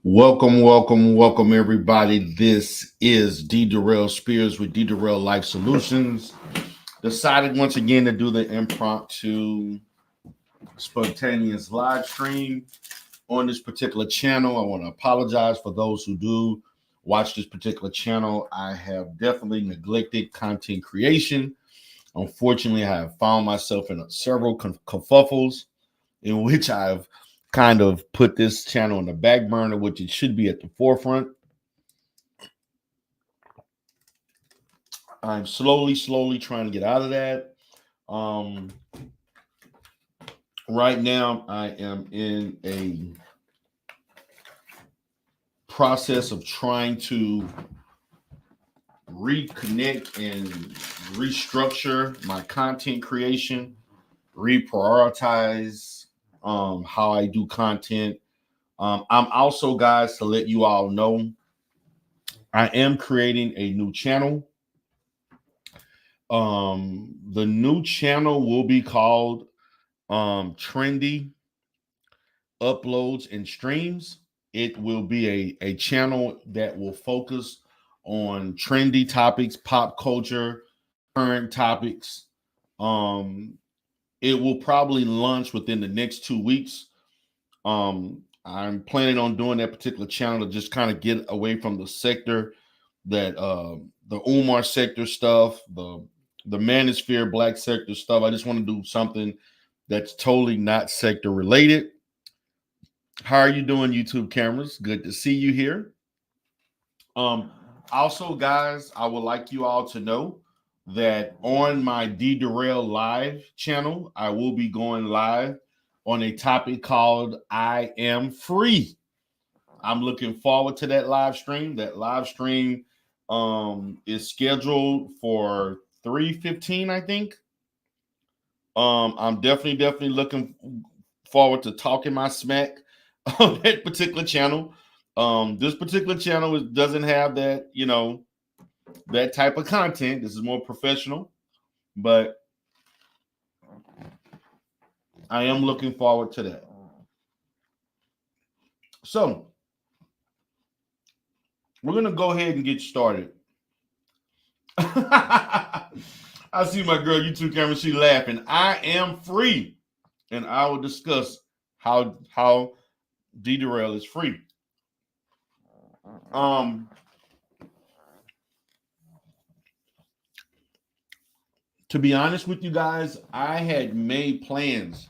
Welcome, everybody. This is D. Durrell Spears with D. Durrell Life Solutions. Decided once again to do the impromptu spontaneous live stream on this particular channel. I want to apologize for those who do watch this particular channel. I have definitely neglected content creation. Unfortunately, I have found myself in several kerfuffles in which I've kind of put this channel on the back burner, which it should be at the forefront. I'm slowly trying to get out of that. Right now, I am in a process of trying to reconnect and restructure my content creation, reprioritize how I do content. I'm also, guys, to let you all know, I am creating a new channel. The new channel will be called Trendy Uploads and Streams. It will be a channel that will focus on trendy topics, pop culture, current topics. It will probably launch within the next 2 weeks. I'm planning on doing that particular channel to just kind of get away from the sector that the Umar sector stuff, the manosphere black sector stuff. I just want to do something that's totally not sector related. How are you doing, YouTube cameras? Good to see you here. Also, guys, I would like you all to know that on my D Derail Live channel, I will be going live on a topic called I Am Free. I'm looking forward to that live stream. That live stream is scheduled for 3:15, I think. I'm definitely looking forward to talking my smack on that particular channel. This particular channel doesn't have that, that type of content. This is more professional, but I am looking forward to that. So we're gonna go ahead and get started. I see my girl YouTube camera. She laughing. I am free, and I will discuss how D Derail is free. To be honest with you guys, I had made plans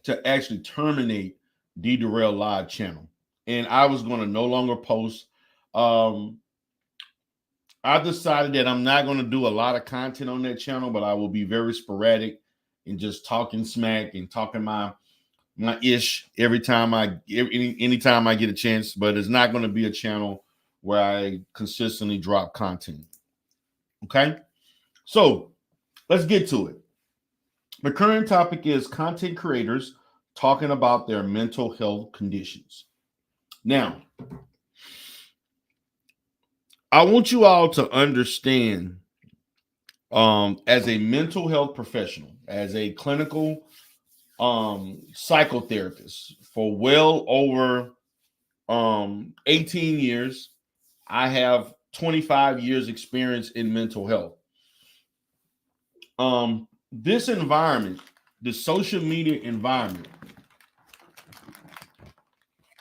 to actually terminate D Derail Live channel, and I was going to no longer post. I decided that I'm not going to do a lot of content on that channel, but I will be very sporadic and just talking smack and talking my ish anytime I get a chance. But it's not going to be a channel where I consistently drop content. Okay, so let's get to it. The current topic is content creators talking about their mental health conditions. Now, I want you all to understand, as a mental health professional, as a clinical psychotherapist for well over 18 years, I have 25 years experience in mental health. This environment, the social media environment,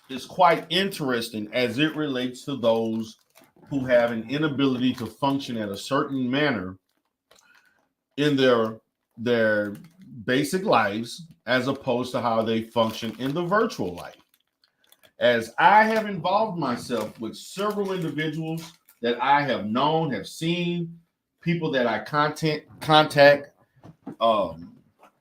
is quite interesting as it relates to those who have an inability to function at a certain manner in their basic lives as opposed to how they function in the virtual life. As I have involved myself with several individuals that I have known, have seen, people that I contact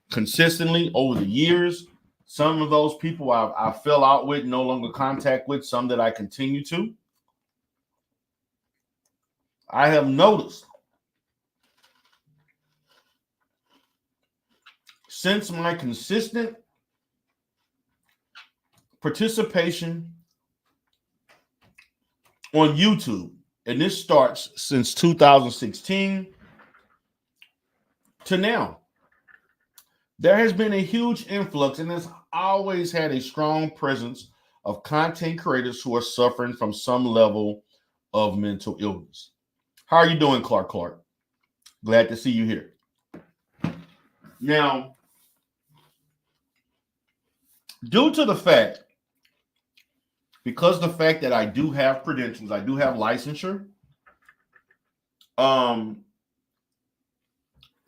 consistently over the years. Some of those people I fell out with, no longer contact with, some that I continue to. I have noticed since my consistent participation on YouTube, and this starts since 2016 to now, there has been a huge influx, and has always had a strong presence of content creators who are suffering from some level of mental illness. How are you doing, Clark? Glad to see you here. Now, due to the fact, because the fact that I do have credentials, I do have licensure,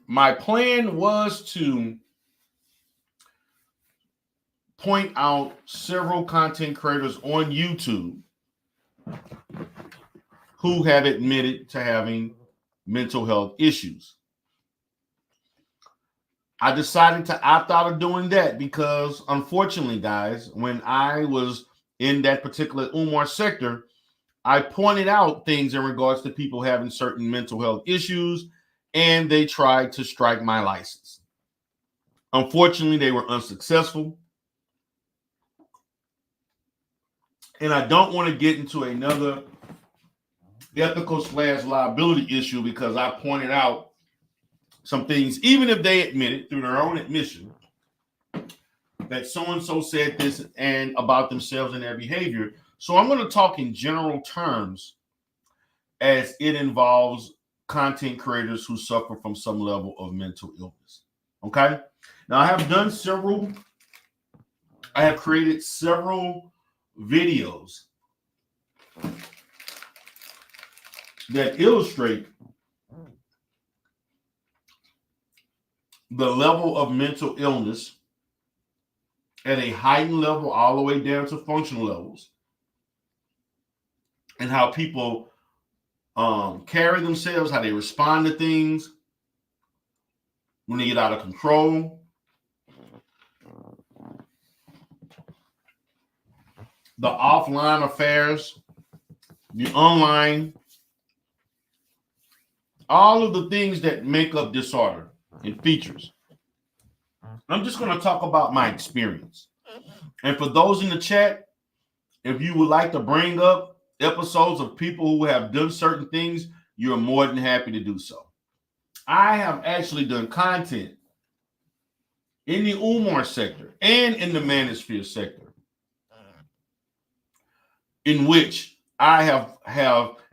my plan was to point out several content creators on YouTube who have admitted to having mental health issues. I decided to opt out of doing that because, unfortunately, guys, when I was in that particular Umar sector, I pointed out things in regards to people having certain mental health issues, and they tried to strike my license. Unfortunately, they were unsuccessful. And I don't want to get into another ethical/liability issue because I pointed out some things, even if they admitted through their own admission that so-and-so said this and about themselves and their behavior. So I'm going to talk in general terms as it involves content creators who suffer from some level of mental illness. Okay. Now I have created several videos that illustrate the level of mental illness at a heightened level all the way down to functional levels, and how people carry themselves, how they respond to things when they get out of control, the offline affairs, the online, all of the things that make up disorder and features. I'm just going to talk about my experience. And for those in the chat, if you would like to bring up episodes of people who have done certain things, you're more than happy to do so. I have actually done content in the Umar sector and in the manosphere sector in which I have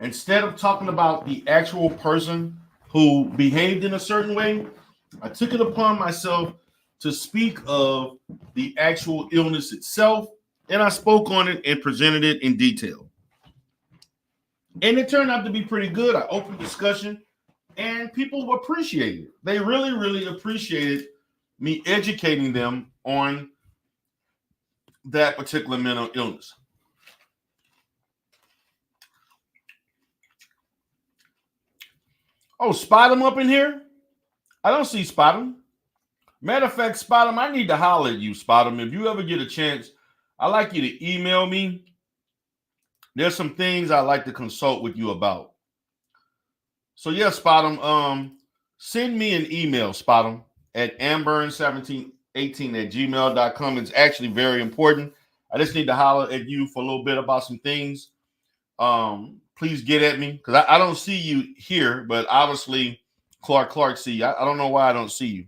instead of talking about the actual person who behaved in a certain way, I took it upon myself to speak of the actual illness itself, and I spoke on it and presented it in detail. And it turned out to be pretty good. I opened discussion, and people appreciated it. They really, really appreciated me educating them on that particular mental illness. Oh, Spot him up in here? I don't see Spot him. Matter of fact, Spot him, I need to holler at you, Spot him. If you ever get a chance, I'd like you to email me. There's some things I'd like to consult with you about. So yeah, Spot him, send me an email, Spot him, at amburn1718@gmail.com. It's actually very important. I just need to holler at you for a little bit about some things. Please get at me because I don't see you here, but obviously Clark see you. I don't know why I don't see you.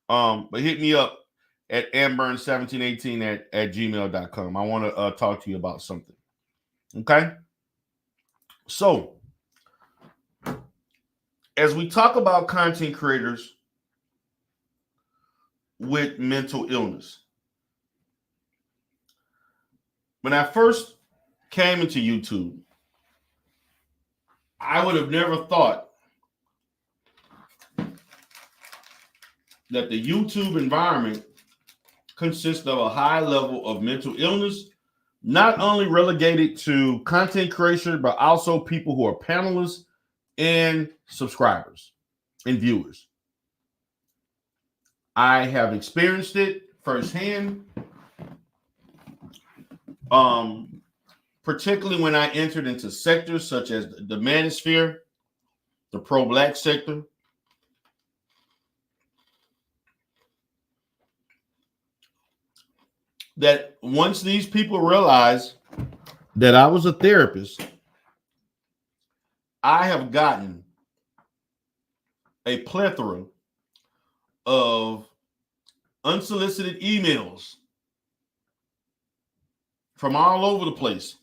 But hit me up at amburn1718 at gmail.com. I want to talk to you about something. Okay. So as we talk about content creators with mental illness, when I first came into YouTube, I would have never thought that the YouTube environment consists of a high level of mental illness, not only relegated to content creation, but also people who are panelists and subscribers and viewers. I have experienced it firsthand, particularly when I entered into sectors such as the manosphere, the pro-Black sector, that once these people realized that I was a therapist, I have gotten a plethora of unsolicited emails from all over the place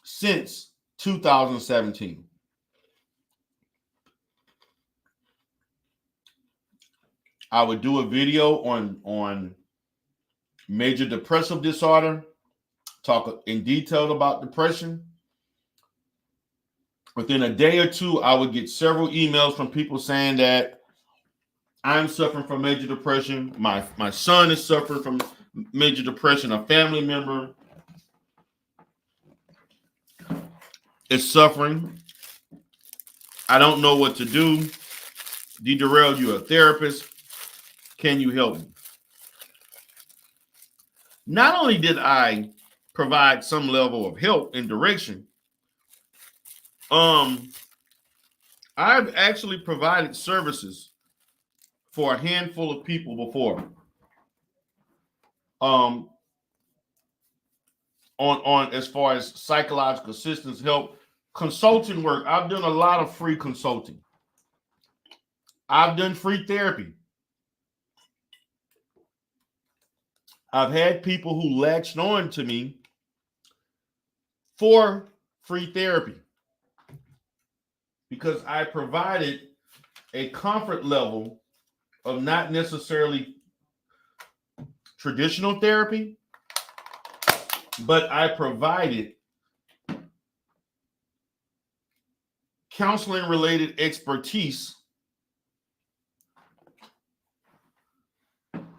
since 2017. I would do a video on major depressive disorder, talk in detail about depression. Within a day or two, I would get several emails from people saying that I'm suffering from major depression. My son is suffering from major depression. A family member is suffering. I don't know what to do. D. Darrell, you're a therapist. Can you help me? Not only did I provide some level of help and direction, I've actually provided services for a handful of people before. On as far as psychological assistance, help, consulting work. I've done a lot of free consulting. I've done free therapy. I've had people who latched on to me for free therapy because I provided a comfort level of not necessarily traditional therapy, but I provided counseling related expertise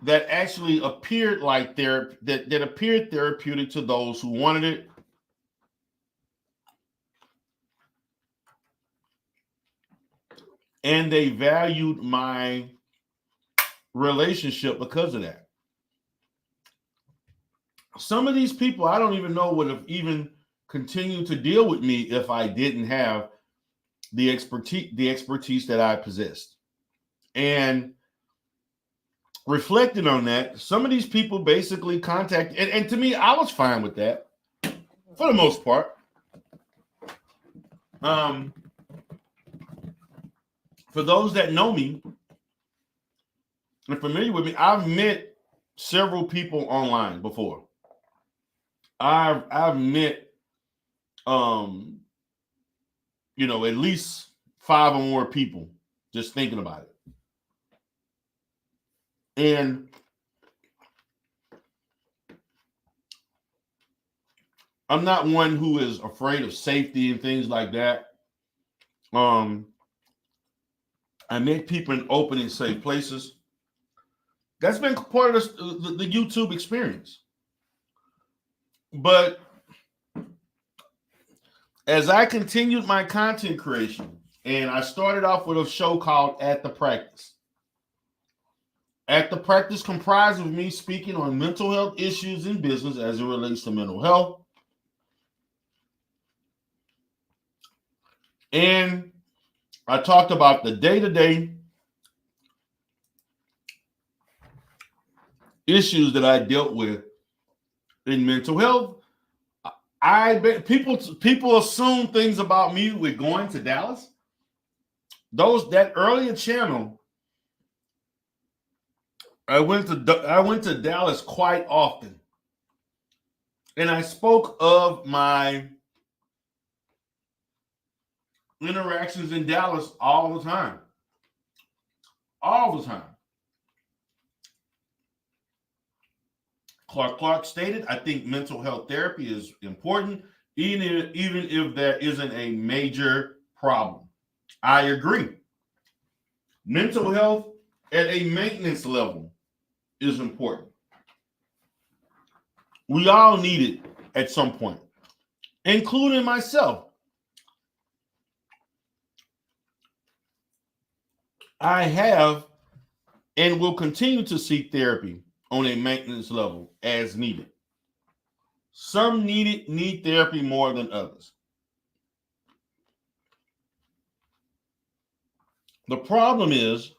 that actually appeared like therapy, that appeared therapeutic to those who wanted it. And they valued my relationship because of that. Some of these people I don't even know would have even continued to deal with me if I didn't have the expertise that I possessed. And reflecting on that, some of these people basically contacted, and to me, I was fine with that for the most part. For those that know me and familiar with me, I've met several people online before. I've met at least 5 or more people just thinking about it. And I'm not one who is afraid of safety and things like that. I met people in open and safe places. That's been part of the YouTube experience. But as I continued my content creation, and I started off with a show called At the Practice. At the Practice comprised of me speaking on mental health issues in business as it relates to mental health. And I talked about the day-to-day issues that I dealt with in mental health. I bet people assume things about me with going to Dallas. That earlier channel, I went to Dallas quite often, and I spoke of my interactions in Dallas all the time. All the time. Clark stated, I think mental health therapy is important, even if there isn't a major problem. I agree. Mental health at a maintenance level is important. We all need it at some point, including myself. I have and will continue to seek therapy on a maintenance level as needed. Some need therapy more than others. The problem is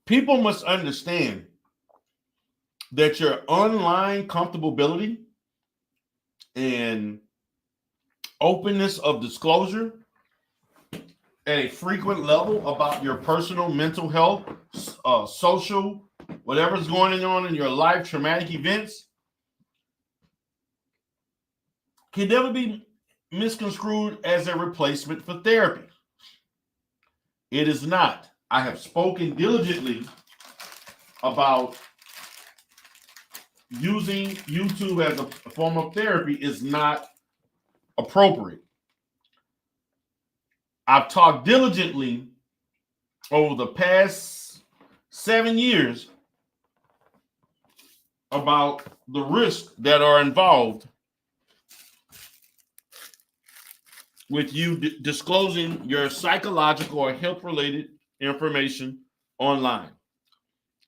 people must understand that your online comfortability and openness of disclosure at a frequent level about your personal mental health social, whatever's going on in your life, traumatic events, can never be misconstrued as a replacement for therapy. It is not. I have spoken diligently about using YouTube as a form of therapy is not appropriate. I've talked diligently over the past 7 years about the risks that are involved with you disclosing your psychological or health-related information online.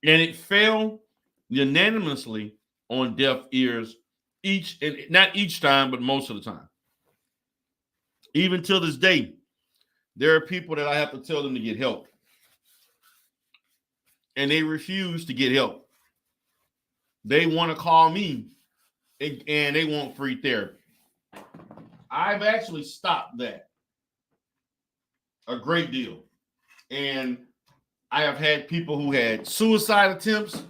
And it fell unanimously on deaf ears not each time, but most of the time. Even till this day, there are people that I have to tell them to get help. And they refuse to get help. They want to call me and they want free therapy. I've actually stopped that a great deal. And I have had people who had suicide attempts.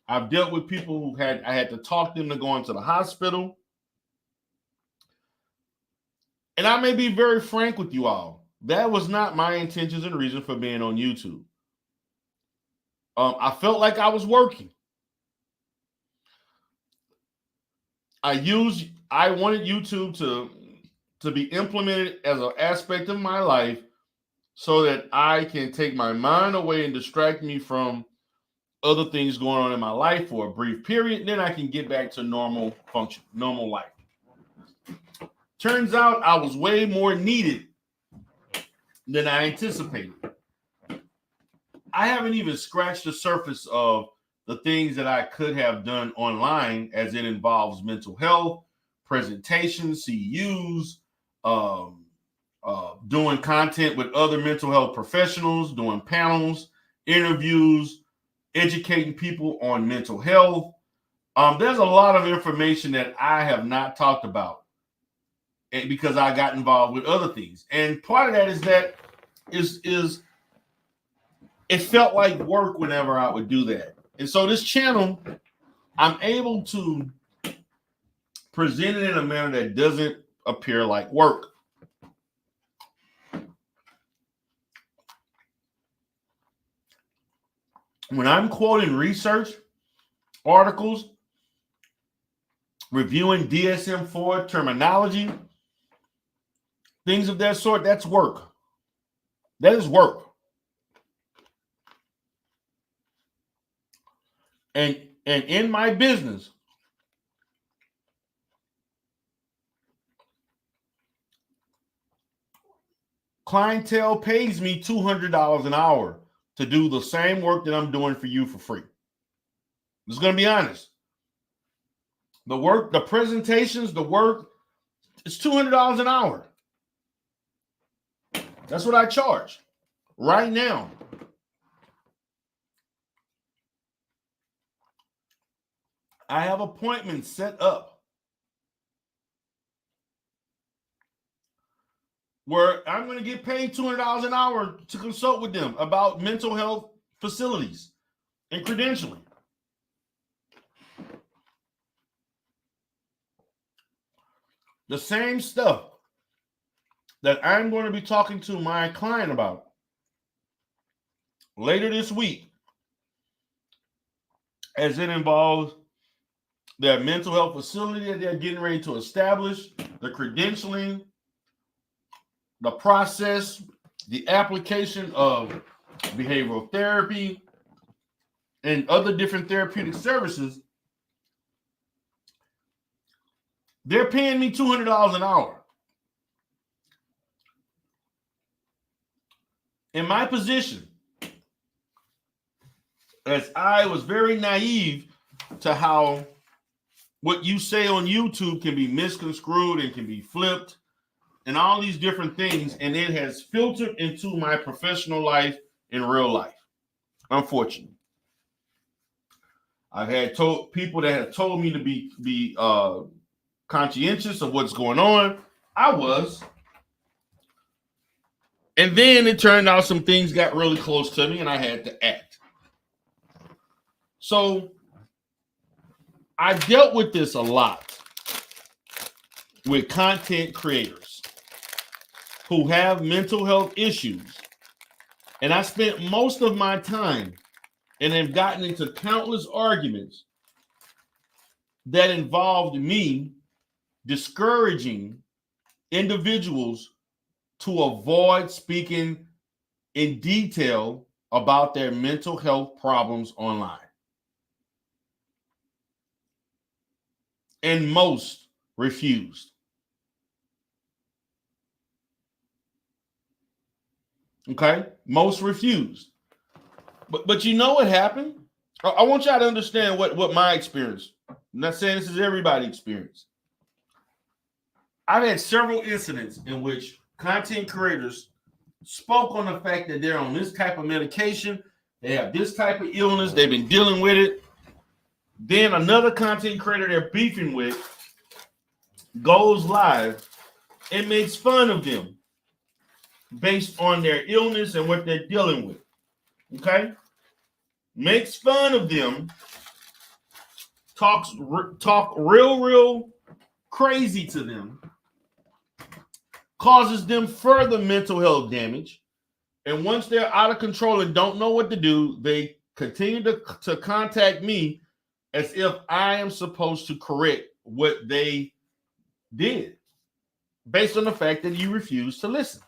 I've dealt with people who I had to talk them to go into the hospital. And I may be very frank with you all. That was not my intentions and reason for being on YouTube. I felt like I was working. I wanted YouTube to be implemented as an aspect of my life so that I can take my mind away and distract me from other things going on in my life for a brief period. Then I can get back to normal function, normal life. Turns out I was way more needed than I anticipated. I haven't even scratched the surface of the things that I could have done online, as it involves mental health, presentations, CEUs, doing content with other mental health professionals, doing panels, interviews, educating people on mental health. There's a lot of information that I have not talked about because I got involved with other things. And part of that is it felt like work whenever I would do that. And so this channel, I'm able to present it in a manner that doesn't appear like work. When I'm quoting research articles, reviewing DSM-4 terminology, things of that sort, that's work. That is work. And in my business, clientele pays me $200 an hour to do the same work that I'm doing for you for free. I'm just going to be honest. The work, the presentations, the work, it's $200 an hour. That's what I charge right now. I have appointments set up where I'm going to get paid $200 an hour to consult with them about mental health facilities and credentialing. The same stuff that I'm going to be talking to my client about later this week, as it involves their mental health facility that they're getting ready to establish, the credentialing, the process, the application of behavioral therapy, and other different therapeutic services. They're paying me $200 an hour. In my position, as I was very naive to how what you say on YouTube can be misconstrued and can be flipped and all these different things, and it has filtered into my professional life in real life, unfortunately. I've had people that have told me to be conscientious of what's going on. I was. And then it turned out some things got really close to me and I had to act. So I dealt with this a lot with content creators who have mental health issues. And I spent most of my time and have gotten into countless arguments that involved me discouraging individuals to avoid speaking in detail about their mental health problems online. And most refused. Okay? Most refused. But you know what happened? I want y'all to understand what my experience. I'm not saying this is everybody's experience. I've had several incidents in which content creators spoke on the fact that they're on this type of medication, they have this type of illness, they've been dealing with it. Then another content creator they're beefing with goes live and makes fun of them based on their illness and what they're dealing with. Okay? Makes fun of them, talk real crazy to them, causes them further mental health damage. And once they're out of control and don't know what to do, they continue to contact me as if I am supposed to correct what they did based on the fact that you refuse to listen.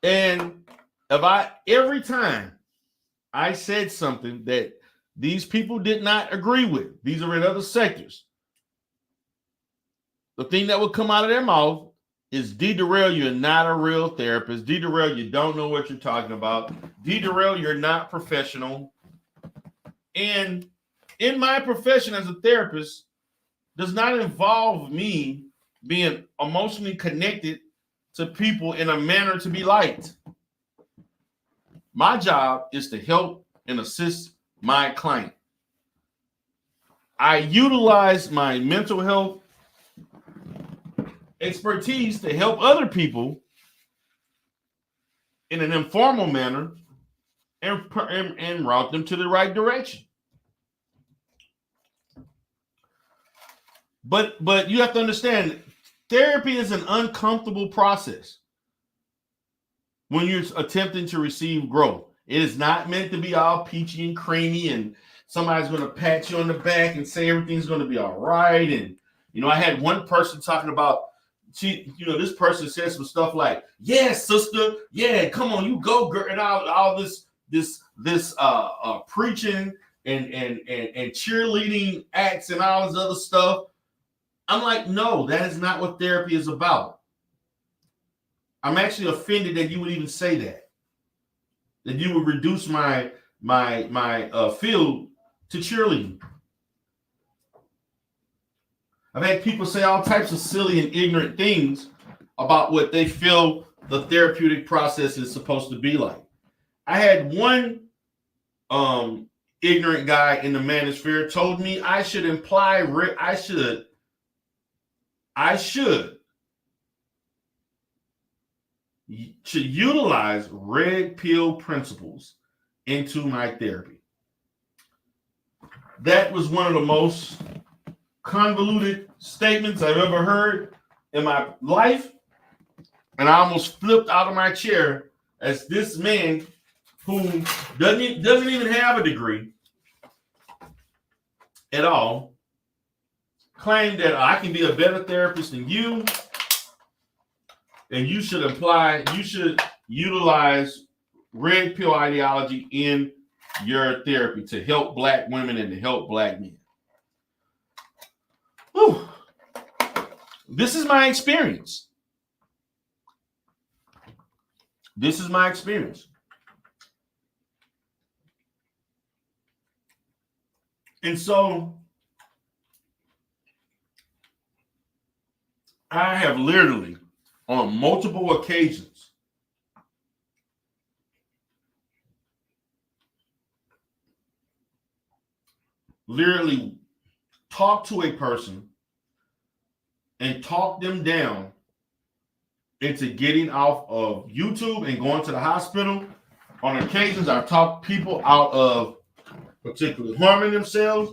And every time I said something that these people did not agree with, these are in other sectors, the thing that would come out of their mouth is, D. Darrell, you're not a real therapist. D. Darrell, you don't know what you're talking about. D. Darrell, you're not professional. And in my profession as a therapist does not involve me being emotionally connected to people in a manner to be liked. My job is to help and assist my client. I utilize my mental health expertise to help other people in an informal manner and route them to the right direction. But you have to understand, therapy is an uncomfortable process when you're attempting to receive growth. It is not meant to be all peachy and creamy and somebody's going to pat you on the back and say everything's going to be all right. And, I had one person talking about, this person said some stuff like, yeah, sister, yeah, come on, you go, girl, and all this preaching and cheerleading acts and all this other stuff. I'm like, no, that is not what therapy is about. I'm actually offended that you would even say that you would reduce my field to cheerleading. I've had people say all types of silly and ignorant things about what they feel the therapeutic process is supposed to be like. I had one ignorant guy in the manosphere told me I should utilize red pill principles into my therapy. That was one of the most convoluted statements I've ever heard in my life. And I almost flipped out of my chair as this man who doesn't even have a degree at all claimed that I can be a better therapist than you, and you should utilize red pill ideology in your therapy to help Black women and to help Black men. Whew. This is my experience. This is my experience. And so I have literally, on multiple occasions, literally talk to a person and talk them down into getting off of YouTube and going to the hospital On occasions, I've talked people out of particularly harming themselves.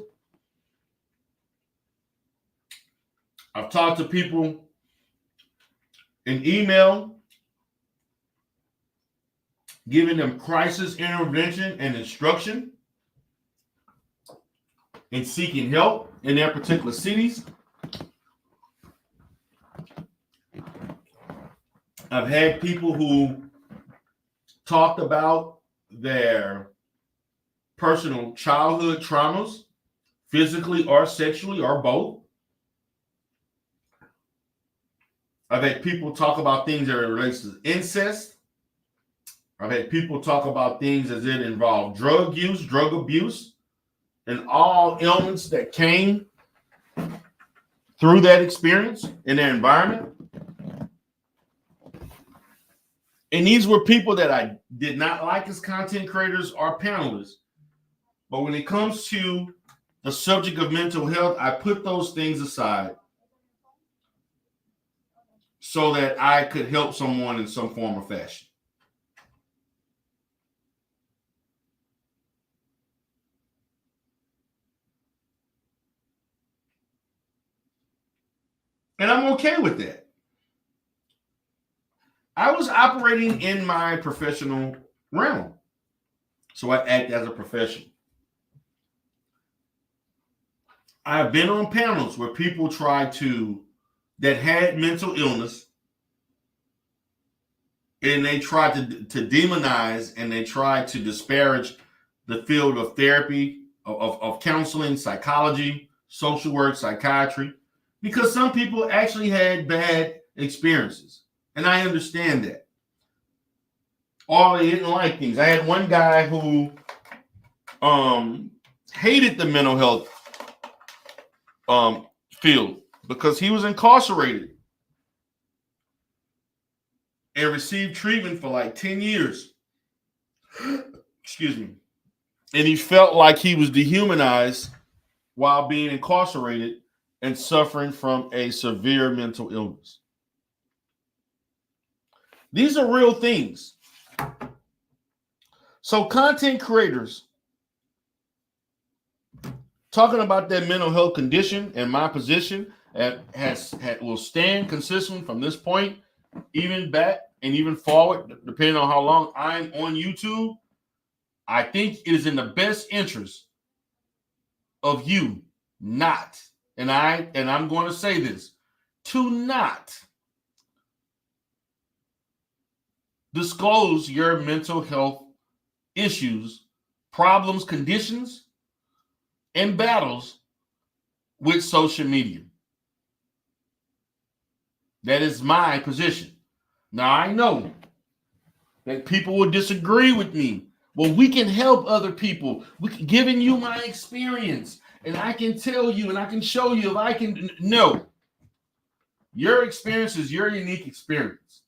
I've talked to people in email, giving them crisis intervention and instruction in seeking help in their particular cities. I've had people who talked about their personal childhood traumas, physically or sexually or both. I've had people talk about things that relates to incest. I've had people talk about things as it involved drug use, drug abuse, and all elements that came through that experience in their environment. And these were people that I did not like as content creators or panelists. But when it comes to the subject of mental health, I put those things aside so that I could help someone in some form or fashion. And I'm okay with that. I was operating in my professional realm, so I act as a professional. I've been on panels where people that had mental illness, and they tried to demonize and they tried to disparage the field of therapy, of counseling, psychology, social work, psychiatry, because some people actually had bad experiences. And I understand that. Or they didn't like things. I had one guy who hated the mental health field because he was incarcerated and received treatment for like 10 years. Excuse me. And he felt like he was dehumanized while being incarcerated and suffering from a severe mental illness. These are real things. So content creators talking about their mental health condition and my position will stand consistent from this point, even back and even forward, depending on how long I'm on YouTube. I think it is in the best interest of you not, and I'm going to say this, to not disclose your mental health issues, problems, conditions, and battles with social media. That is my position. Now, I know that people will disagree with me. Well, we can help other people. Giving you my experience, and I can tell you, and I can show you if I can. No. Your experience is your unique experience,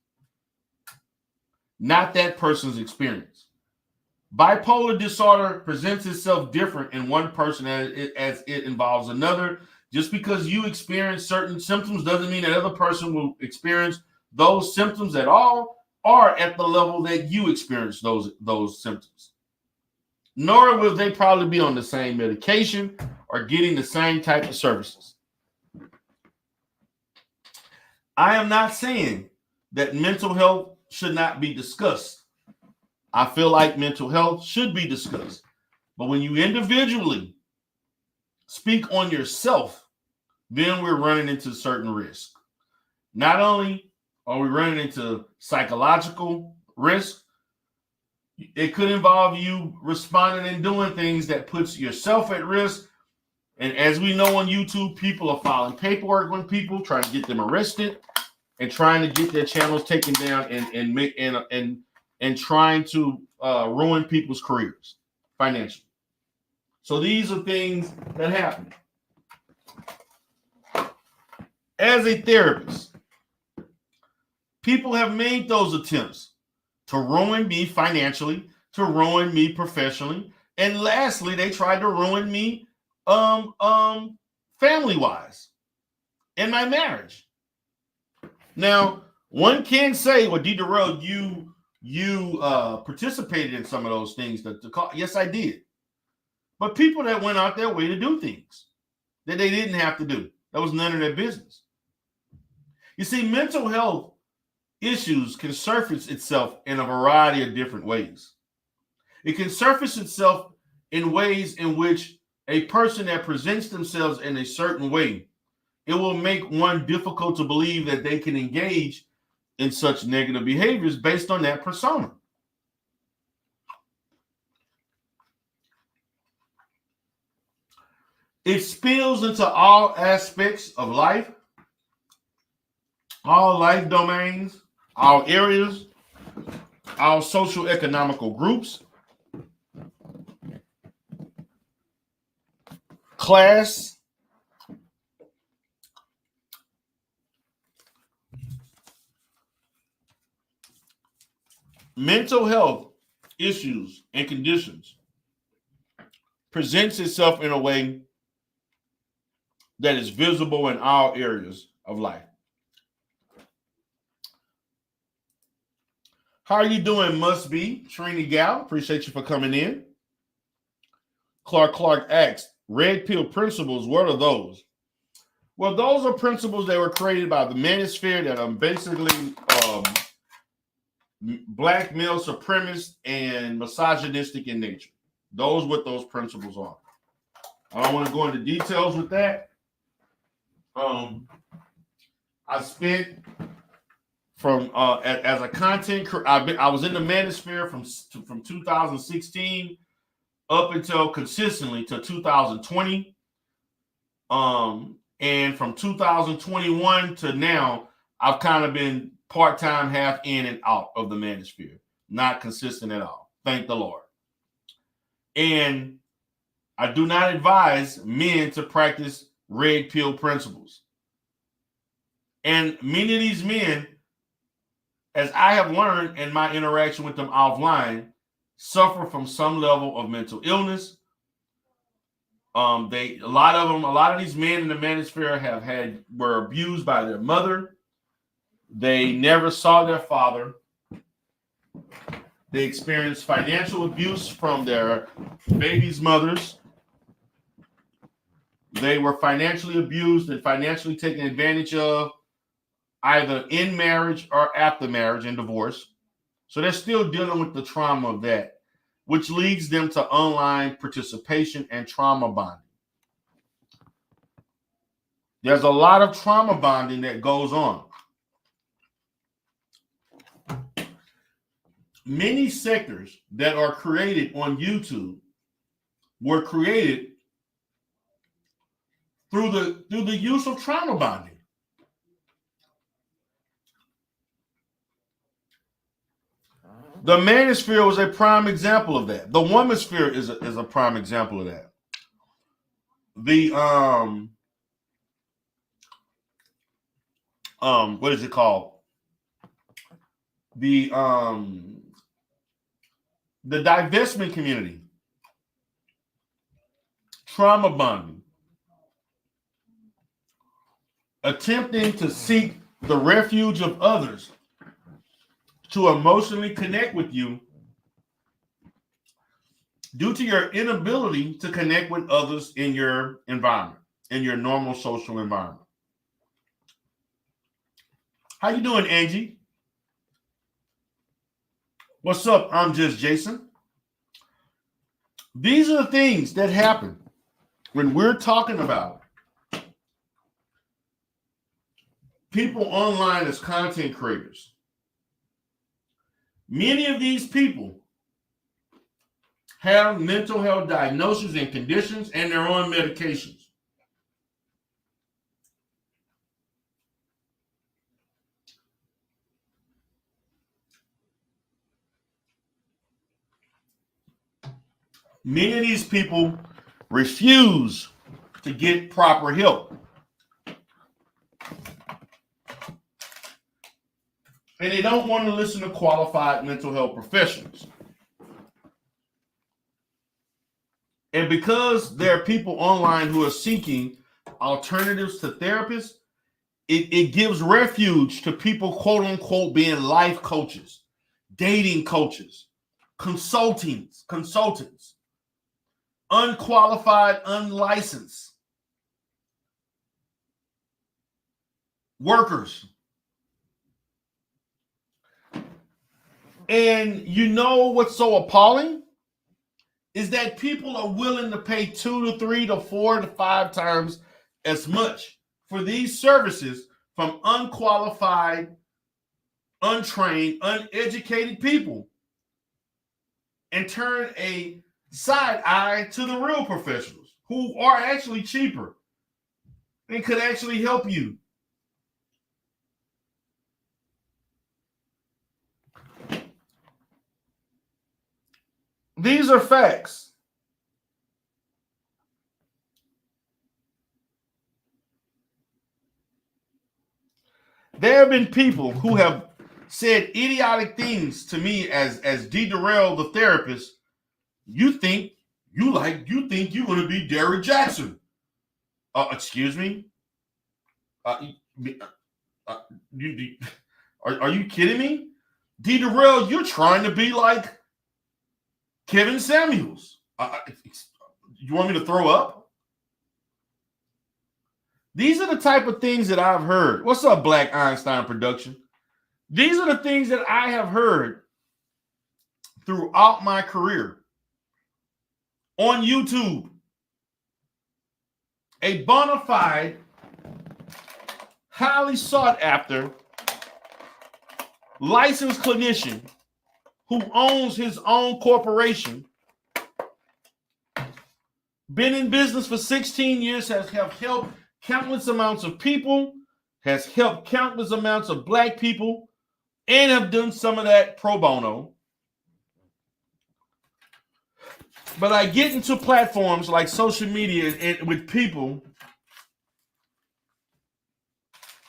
not that person's experience. Bipolar disorder presents itself different in one person as it involves another. Just because you experience certain symptoms doesn't mean that other person will experience those symptoms at all, or at the level that you experience those symptoms. Nor will they probably be on the same medication or getting the same type of services. I am not saying that mental health should not be discussed. I feel like mental health should be discussed. But when you individually speak on yourself, then we're running into certain risk. Not only are we running into psychological risk, it could involve you responding and doing things that puts yourself at risk. And as we know on YouTube, people are filing paperwork on people, trying to get them arrested and trying to get their channels taken down and trying to ruin people's careers financially. So these are things that happen. As a therapist, people have made those attempts to ruin me financially, to ruin me professionally, and lastly, they tried to ruin me family-wise in my marriage. Now, one can say, well, D. Darrell, you you participated in some of those things. Yes, I did. But people that went out their way to do things that they didn't have to do, that was none of their business. You see, mental health issues can surface itself in a variety of different ways. It can surface itself in ways in which a person that presents themselves in a certain way, it will make one difficult to believe that they can engage in such negative behaviors based on that persona. It spills into all aspects of life, all life domains, all areas, all social economical groups, class, mental health issues and conditions presents itself in a way that is visible in all areas of life. How are you doing, Must Be? Trini Gal, appreciate you for coming in. Clark asked, red pill principles, what are those? Well, those are principles that were created by the manosphere that are basically black male supremacist and misogynistic in nature. Those what those principles are. I don't want to go into details with that. I spent from as a content. I was in the manosphere from 2016 up until consistently to 2020. And from 2021 to now, I've kind of been part-time, half in and out of the manosphere, not consistent at all. Thank the Lord. And I do not advise men to practice red pill principles. And many of these men, as I have learned in my interaction with them offline, suffer from some level of mental illness. A lot of these men in the manosphere were abused by their mother. They never saw their father. They experienced financial abuse from their babies' mothers. They were financially abused and financially taken advantage of, either in marriage or after marriage and divorce. So they're still dealing with the trauma of that, which leads them to online participation and trauma bonding. There's a lot of trauma bonding that goes on. Many sectors that are created on YouTube were created through the use of trauma bonding. The manosphere was a prime example of that. The womansphere is a prime example of that. The what is it called? The divestment community, trauma bonding, attempting to seek the refuge of others to emotionally connect with you due to your inability to connect with others in your environment, in your normal social environment. How you doing, Angie? What's up? I'm just Jason. These are the things that happen when we're talking about people online as content creators. Many of these people have mental health diagnoses and conditions, and they're on medications. Many of these people refuse to get proper help. And they don't want to listen to qualified mental health professionals. And because there are people online who are seeking alternatives to therapists, it gives refuge to people, quote unquote, being life coaches, dating coaches, consultants, unqualified, unlicensed workers. And you know what's so appalling is that people are willing to pay 2 to 3 to 4 to 5 times as much for these services from unqualified, untrained, uneducated people, and turn a side eye to the real professionals who are actually cheaper and could actually help you. These are facts. There have been people who have said idiotic things to me as D. Durrell, the therapist. You think you're going to be Derrick Jackson? Excuse me. Are you kidding me? D. Durrell, you're trying to be like Kevin Samuels. You want me to throw up? These are the type of things that I've heard. What's up, Black Einstein Production? These are the things that I have heard throughout my career on YouTube. A bona fide, highly sought after, licensed clinician who owns his own corporation, been in business for 16 years, has helped countless amounts of people, has helped countless amounts of Black people, and have done some of that pro bono. But I get into platforms like social media and with people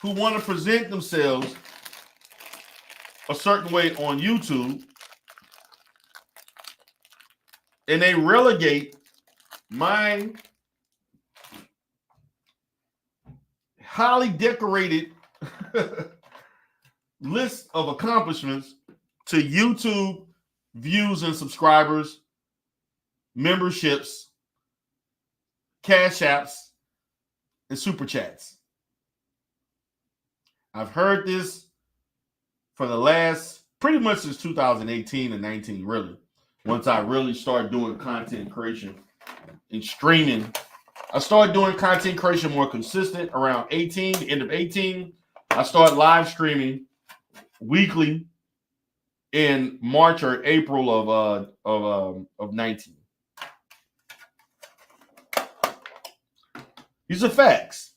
who want to present themselves a certain way on YouTube, and they relegate my highly decorated list of accomplishments to YouTube views and subscribers, memberships, cash apps, and super chats. I've heard this for the last pretty much since 2018 and 19, really. Once I really started doing content creation and streaming, I started doing content creation more consistent around 18, the end of 18. I started live streaming weekly in March or April of 19. These are facts.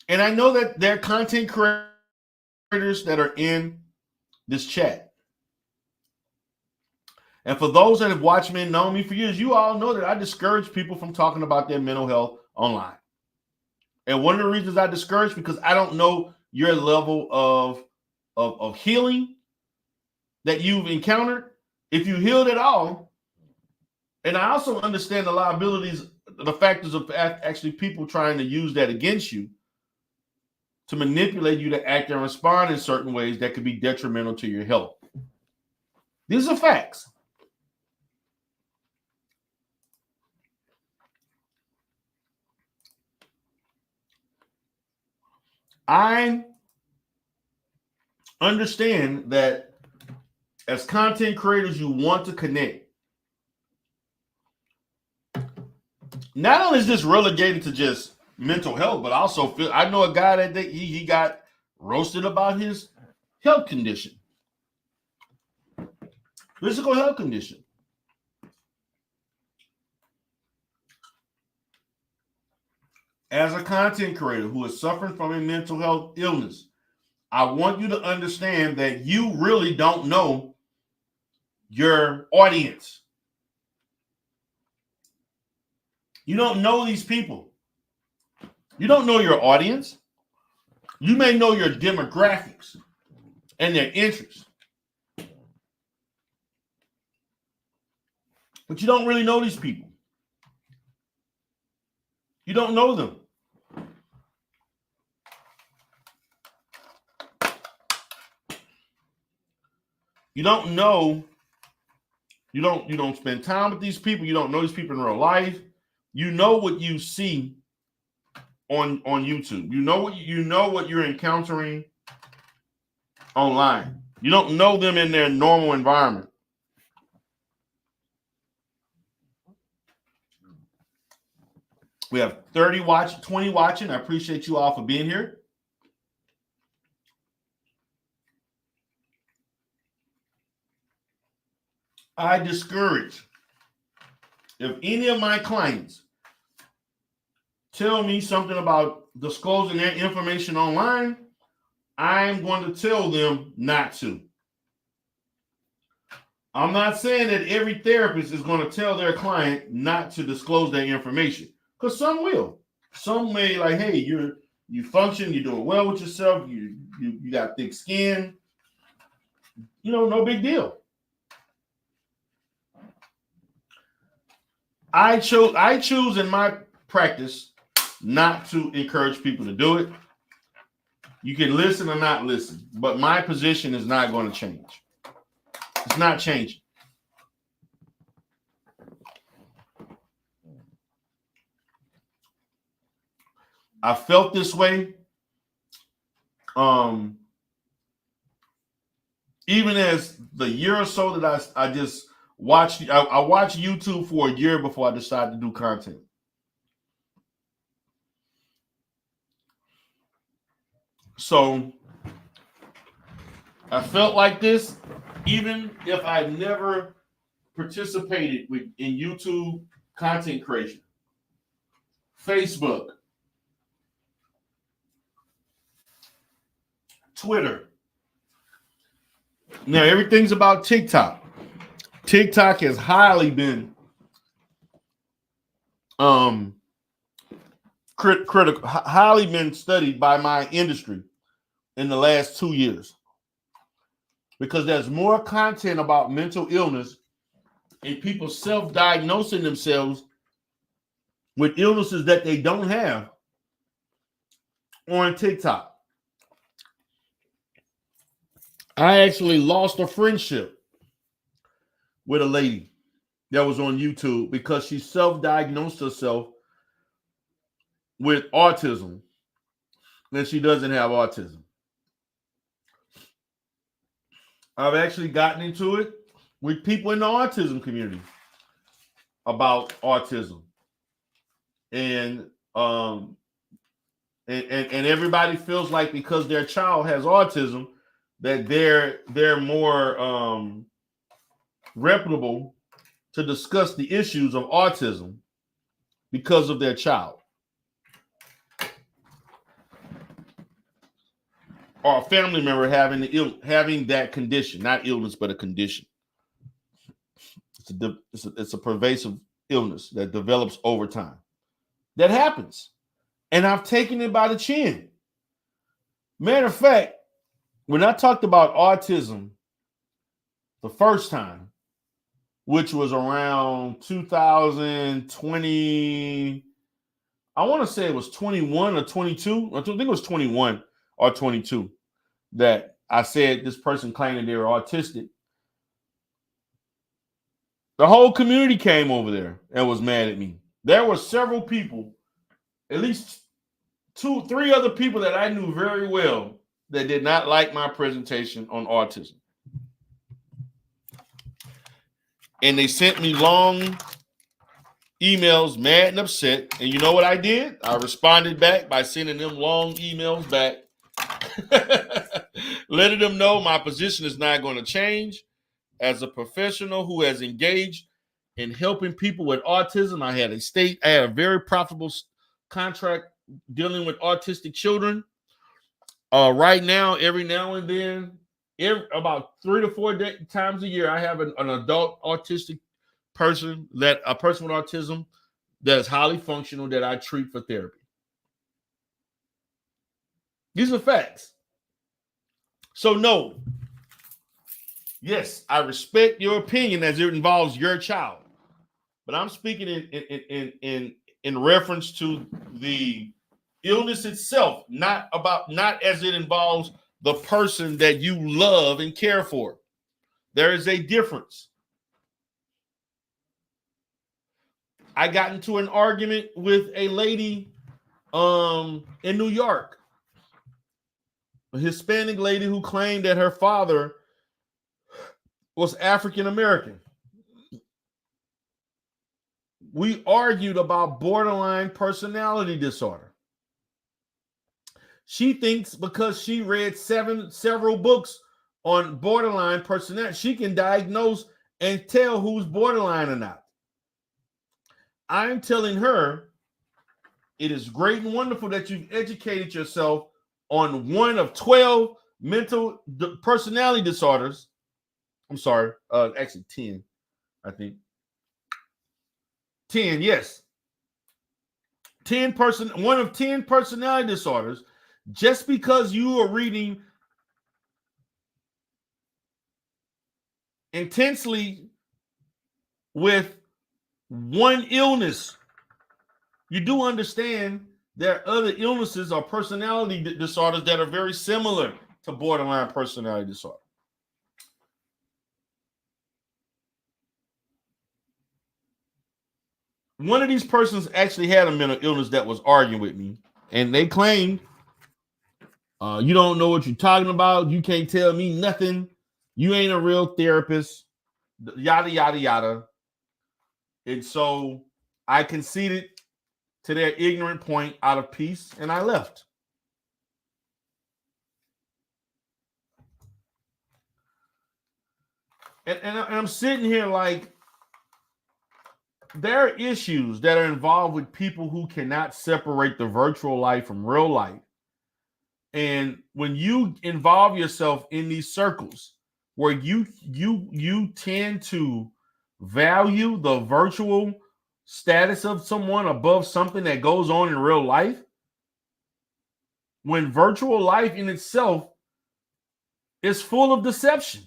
And I know that there are content creators that are in this chat. And for those that have watched me and known me for years, you all know that I discourage people from talking about their mental health online. And one of the reasons I discourage, because I don't know your level of healing that you've encountered, if you healed at all. And I also understand the liabilities, the factors of actually people trying to use that against you to manipulate you to act and respond in certain ways that could be detrimental to your health. These are facts. I understand that as content creators, you want to connect. Not only is this relegated to just mental health, but also I know a guy that he got roasted about his health condition, physical health condition. As a content creator who is suffering from a mental health illness, I want you to understand that you really don't know your audience. You don't know these people. You don't know your audience. You may know your demographics and their interests, but you don't really know these people. You don't know them. You don't know. You don't spend time with these people. You don't know these people in real life. You know what you see on YouTube. You know what you're encountering online. You don't know them in their normal environment. We have 20 watching. I appreciate you all for being here. I discourage, if any of my clients tell me something about disclosing their information online, I'm going to tell them not to. I'm not saying that every therapist is going to tell their client not to disclose their information, because some will. Some may like, hey, you function, you're doing well with yourself, you got thick skin, no big deal. I choose in my practice not to encourage people to do it. You can listen or not listen, but my position is not going to change. It's not changing. I felt this way. Even as the year or so that I just watched, I watched YouTube for a year before I decided to do content. So I felt like this, even if I never participated in YouTube content creation, Facebook, Twitter. Now everything's about TikTok. TikTok has highly been critical, highly been studied by my industry in the last 2 years, because there's more content about mental illness and people self-diagnosing themselves with illnesses that they don't have on TikTok. I actually lost a friendship with a lady that was on YouTube because she self-diagnosed herself with autism, and she doesn't have autism. I've actually gotten into it with people in the autism community about autism, and everybody feels like because their child has autism that they're more reputable to discuss the issues of autism because of their child or a family member having that condition, not illness, but a condition. It's a pervasive illness that develops over time. That happens. And I've taken it by the chin. Matter of fact, when I talked about autism the first time, which was around 2020, I want to say it was 21 or 22. I think it was 21 or 22 that I said this person claiming they were autistic. The whole community came over there and was mad at me. There were several people, at least 2-3 other people that I knew very well, that did not like my presentation on autism. And they sent me long emails, mad and upset. And you know what I did? I responded back by sending them long emails back, letting them know my position is not going to change. As a professional who has engaged in helping people with autism, I had a very profitable contract dealing with autistic children. Right now, every now and then, about 3 to 4 times a year, I have an adult autistic person, a person with autism that is highly functional, that I treat for therapy. These are facts. So no, yes, I respect your opinion as it involves your child, but I'm speaking in in reference to the illness itself, not as it involves the person that you love and care for. There is a difference. I got into an argument with a lady in New York, a Hispanic lady who claimed that her father was African American. We argued about borderline personality disorder. She thinks because she read several books on borderline personality, she can diagnose and tell who's borderline or not. I'm telling her it is great and wonderful that you've educated yourself on one of 12 mental personality disorders. I'm sorry, actually 10, I think. 10, yes. 1 of 10 personality disorders. Just because you are reading intensely with one illness, you do understand there are other illnesses or personality disorders that are very similar to borderline personality disorder. One of these persons actually had a mental illness that was arguing with me, and they claimed, you don't know what you're talking about. You can't tell me nothing. You ain't a real therapist. Yada, yada, yada. And so I conceded to their ignorant point out of peace, and I left. And I'm sitting here like, there are issues that are involved with people who cannot separate the virtual life from real life. And when you involve yourself in these circles where you tend to value the virtual status of someone above something that goes on in real life, when virtual life in itself is full of deception.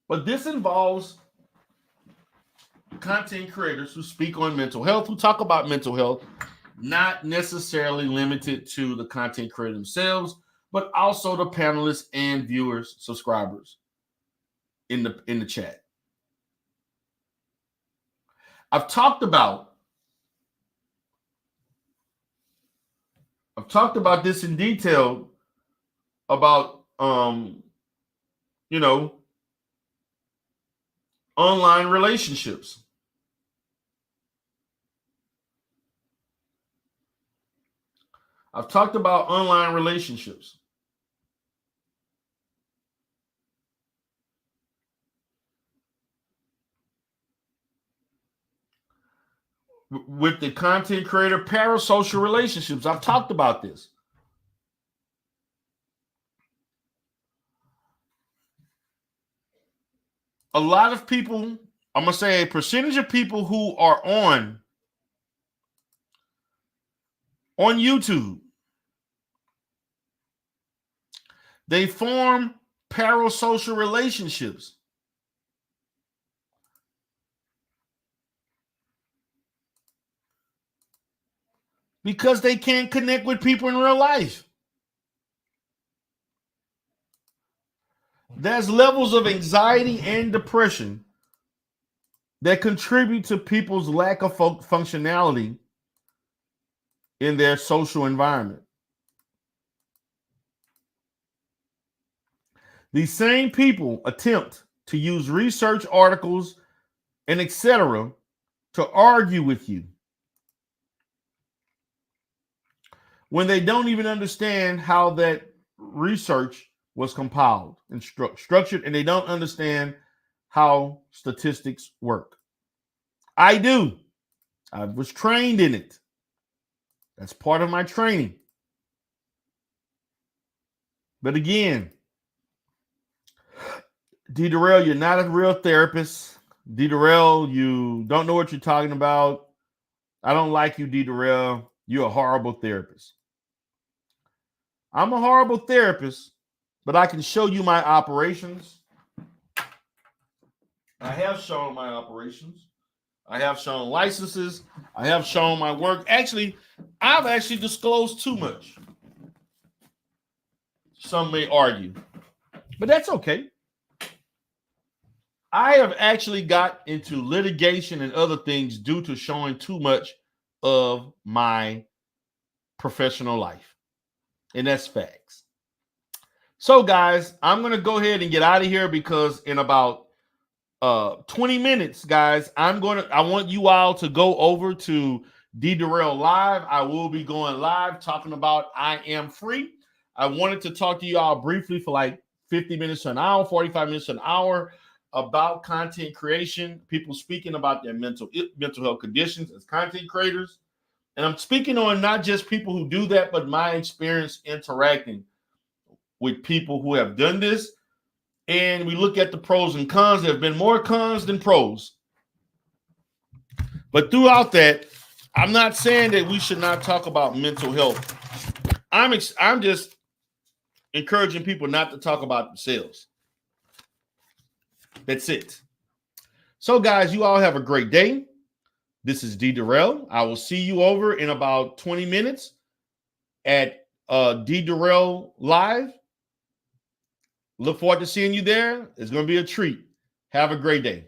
But this involves content creators who speak on mental health, who talk about mental health, not necessarily limited to the content creator themselves, but also the panelists and viewers, subscribers in the chat. I've talked about this in detail about online relationships. I've talked about online relationships. With the content creator parasocial relationships. I've talked about this. A lot of people, I'm going to say a percentage of people who are on YouTube, they form parasocial relationships. Because they can't connect with people in real life. There's levels of anxiety and depression that contribute to people's lack of functionality in their social environment. These same people attempt to use research articles and etc. to argue with you when they don't even understand how that research was compiled and structured, and they don't understand how statistics work. I do. I was trained in it. That's part of my training. But again, D. Durrell, you're not a real therapist. D. Durrell, you don't know what you're talking about. I don't like you, D. Durrell. You're a horrible therapist. I'm a horrible therapist but I can show you my operations. I have shown my operations. I have shown licenses. I have shown my work. Actually, I've actually disclosed too much. Some may argue, but that's okay. I have actually got into litigation and other things due to showing too much of my professional life. And that's facts. So, guys, I'm going to go ahead and get out of here because in about 20 minutes, guys, I want you all to go over to D Durrell Live. I will be going live talking about I Am Free. I wanted to talk to you all briefly for like 50 minutes to an hour, 45 minutes to an hour about content creation, people speaking about their mental health conditions as content creators. And I'm speaking on not just people who do that, but my experience interacting with people who have done this. And we look at the pros and cons. There have been more cons than pros. But throughout that, I'm not saying that we should not talk about mental health. I'm just encouraging people not to talk about themselves. That's it. So, guys, you all have a great day. This is D Durrell. I will see you over in about 20 minutes at D Durrell Live. Look forward to seeing you there. It's going to be a treat. Have a great day.